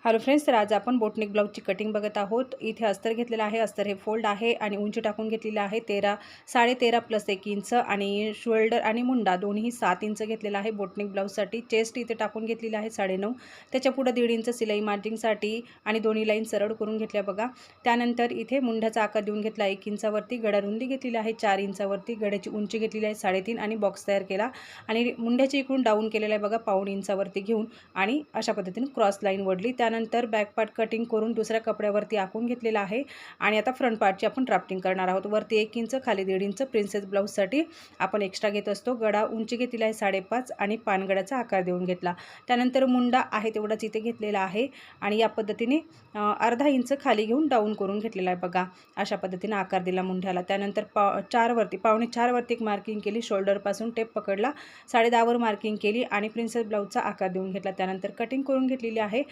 Hello friends, तर आज आपण बोटनेक ब्लाऊजची कटिंग बघत आहोत। इथे अस्तर घेतलेला आहे, अस्तर हे फोल्ड आहे आणि उंची टाकून घेतलेली आहे 13.5 प्लस 1 इंच आणि शोल्डर आणि मुंडा दोन्ही 7 इंच घेतलेला आहे बोटनेक ब्लाऊजसाठी। चेस्ट इथे टाकून घेतलेली आहे 9.5, त्याच्या पुढे 1.5 इंच सिलाई मार्जिंगसाठी आणि दोन्ही लाईन सरळ करून घेतल्या बघा। त्यानंतर इथे मुंड्याचा आकार देऊन घेतला 1 इंचावरती, गडा रुंदी घेतलेली आहे 4 इंचावरती, गड्याची उंची घेतलेली आहे 3.5 आणि बॉक्स तयार केला आणि मुंड्याची इकडून डाऊन केलेला आहे बघा पाऊण इंचावरती घेऊन आणि अशा पद्धतीने क्रॉस लाईन वडली। त्यानंतर बॅक पार्ट कटिंग करून दुसऱ्या कपड्यावरती आखून घेतलेला आहे आणि आता फ्रंट पार्टची आपण ड्राफ्टिंग करणार आहोत। वरती 1 इंच, खाली 1.5 इंच प्रिन्सेस ब्लाऊजसाठी आपण एक्स्ट्रा घेत असतो। गडा उंची घेतलेला आहे 5.5 आणि पानगडाचा आकार देऊन घेतला। त्यानंतर मुंडा आहे तेवढाच इथे घेतलेला आहे आणि या पद्धतीने अर्धा इंच खाली घेऊन डाऊन करून घेतलेला आहे बघा। अशा पद्धतीने आकार दिला मुंड्याला। त्यानंतर 4 वरती, पावणे 4 वरती एक मार्किंग केली, शोल्डरपासून टेप पकडला, 10.5 वर मार्किंग केली आणि प्रिन्सेस ब्लाऊजचा आकार देऊन घेतला। त्यानंतर कटिंग करून घेतलेली आहे।